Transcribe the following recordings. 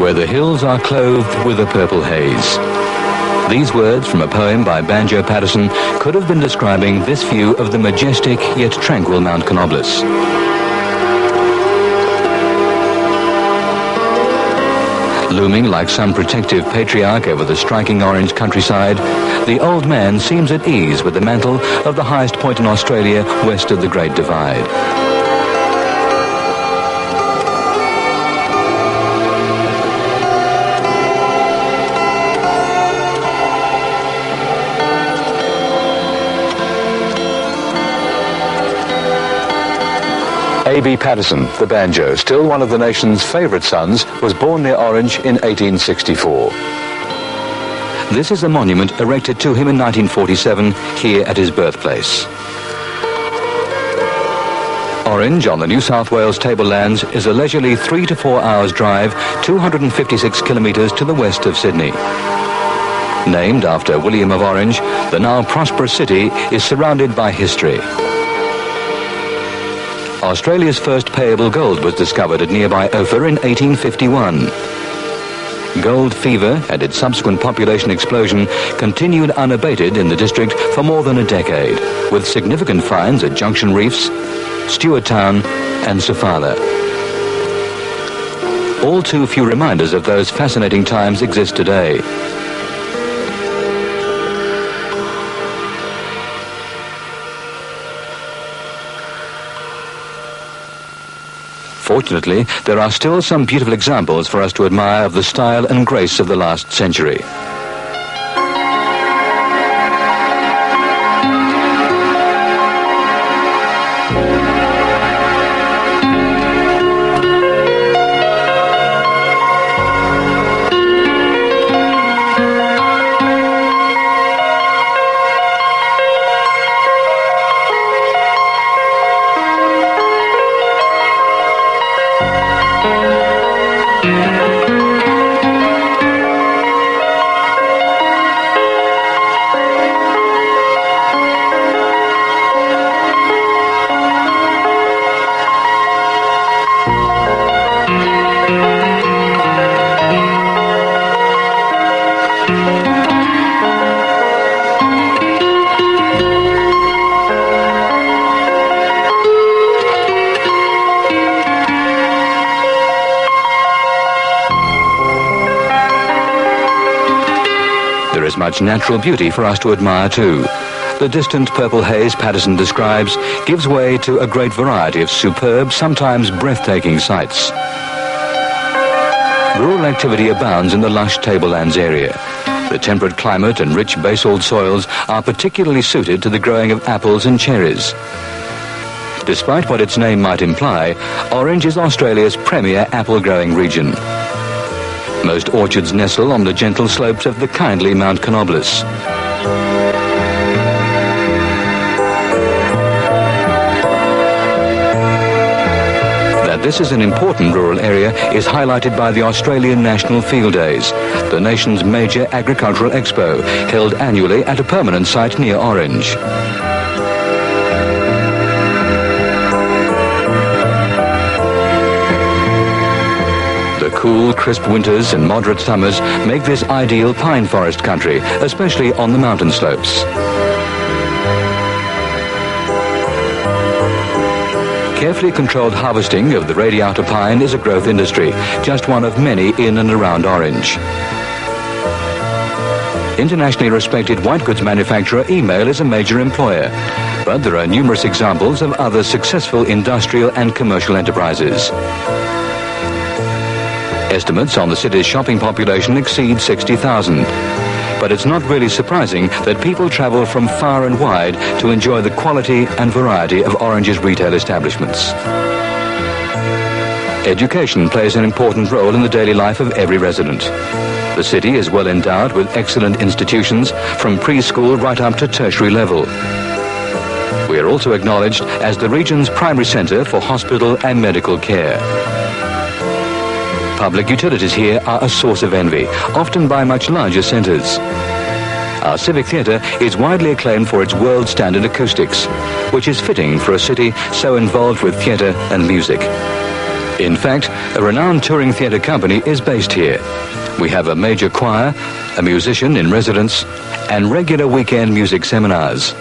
where the hills are clothed with a purple haze. These words from a poem by Banjo Paterson could have been describing this view of the majestic yet tranquil Mount Canobolas. Looming like some protective patriarch over the striking orange countryside, the old man seems at ease with the mantle of the highest point in Australia west of the Great Divide. A.B. Paterson, the banjo, still one of the nation's favourite sons, was born near Orange in 1864. This is a monument erected to him in 1947 here at his birthplace. Orange, on the New South Wales tablelands, is a leisurely 3 to 4 hours drive, 256 kilometres to the west of Sydney. Named after William of Orange, the now prosperous city is surrounded by history. Australia's first payable gold was discovered at nearby Ophir in 1851. Gold fever and its subsequent population explosion continued unabated in the district for more than a decade, with significant finds at Junction Reefs, Stewart Town and Sofala. All too few reminders of those fascinating times exist today. Fortunately, there are still some beautiful examples for us to admire of the style and grace of the last century. There is much natural beauty for us to admire too. The distant purple haze Paterson describes gives way to a great variety of superb, sometimes breathtaking sights. Rural activity abounds in the lush tablelands area. The temperate climate and rich basalt soils are particularly suited to the growing of apples and cherries. Despite what its name might imply, Orange is Australia's premier apple-growing region. Most orchards nestle on the gentle slopes of the kindly Mount Canobolas. That this is an important rural area is highlighted by the Australian National Field Days, the nation's major agricultural expo, held annually at a permanent site near Orange. Cool, crisp winters and moderate summers make this ideal pine forest country, especially on the mountain slopes. Carefully controlled harvesting of the radiata pine is a growth industry, just one of many in and around Orange. Internationally respected white goods manufacturer Email is a major employer, but there are numerous examples of other successful industrial and commercial enterprises. Estimates on the city's shopping population exceed 60,000. But it's not really surprising that people travel from far and wide to enjoy the quality and variety of Orange's retail establishments. Education plays an important role in the daily life of every resident. The city is well endowed with excellent institutions from preschool right up to tertiary level. We are also acknowledged as the region's primary centre for hospital and medical care. Public utilities here are a source of envy, often by much larger centres. Our Civic Theatre is widely acclaimed for its world-standard acoustics, which is fitting for a city so involved with theatre and music. In fact, a renowned touring theatre company is based here. We have a major choir, a musician in residence, and regular weekend music seminars.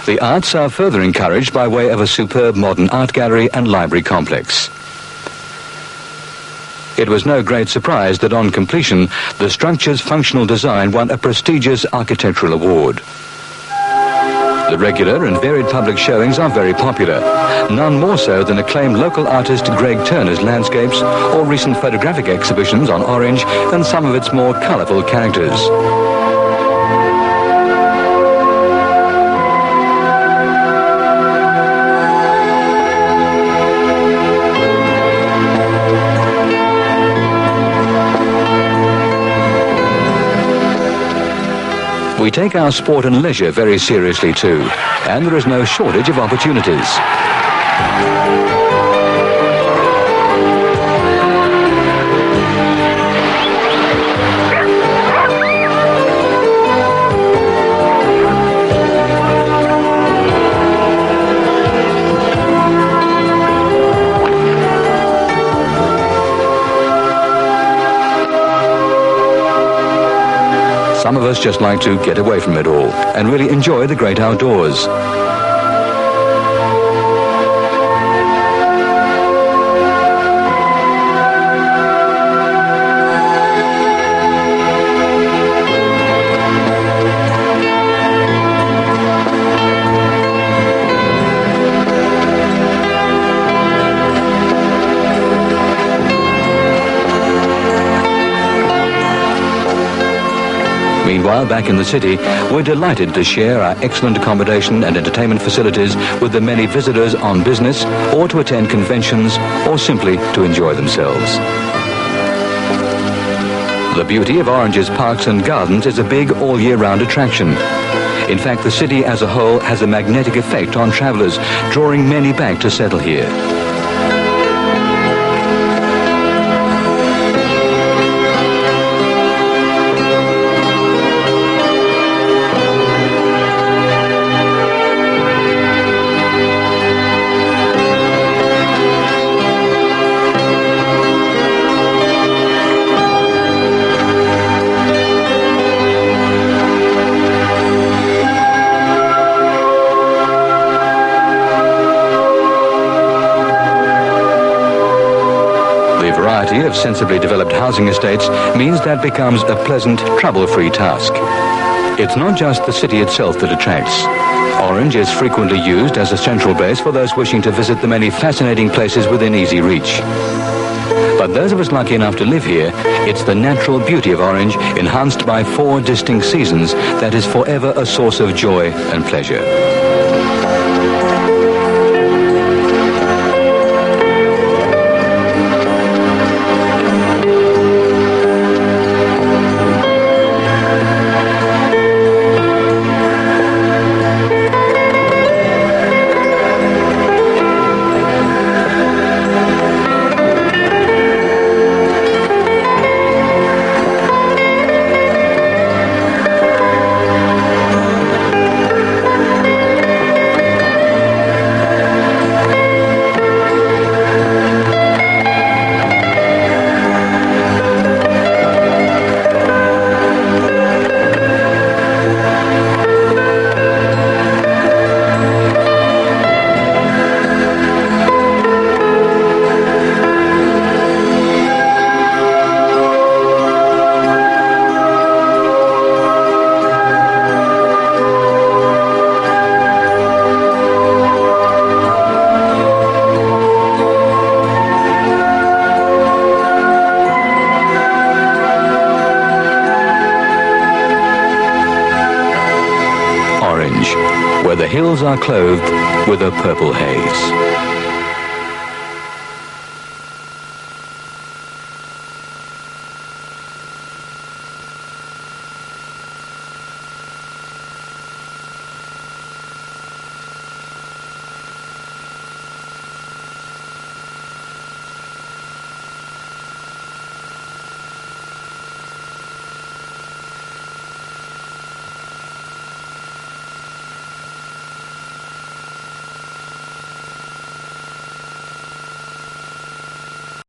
The arts are further encouraged by way of a superb modern art gallery and library complex. It was no great surprise that on completion, the structure's functional design won a prestigious architectural award. The regular and varied public showings are very popular, none more so than acclaimed local artist Greg Turner's landscapes or recent photographic exhibitions on Orange and some of its more colourful characters. We take our sport and leisure very seriously too, and there is no shortage of opportunities. Some of us just like to get away from it all and really enjoy the great outdoors. Meanwhile, back in the city, we're delighted to share our excellent accommodation and entertainment facilities with the many visitors on business or to attend conventions or simply to enjoy themselves. The beauty of Orange's parks and gardens is a big all-year-round attraction. In fact, the city as a whole has a magnetic effect on travellers, drawing many back to settle here. Of sensibly developed housing estates means that becomes a pleasant, trouble-free task. It's not just the city itself that attracts. Orange is frequently used as a central base for those wishing to visit the many fascinating places within easy reach. But those of us lucky enough to live here, it's the natural beauty of Orange, enhanced by 4 distinct seasons, that is forever a source of joy and pleasure. Where the hills are clothed with a purple haze.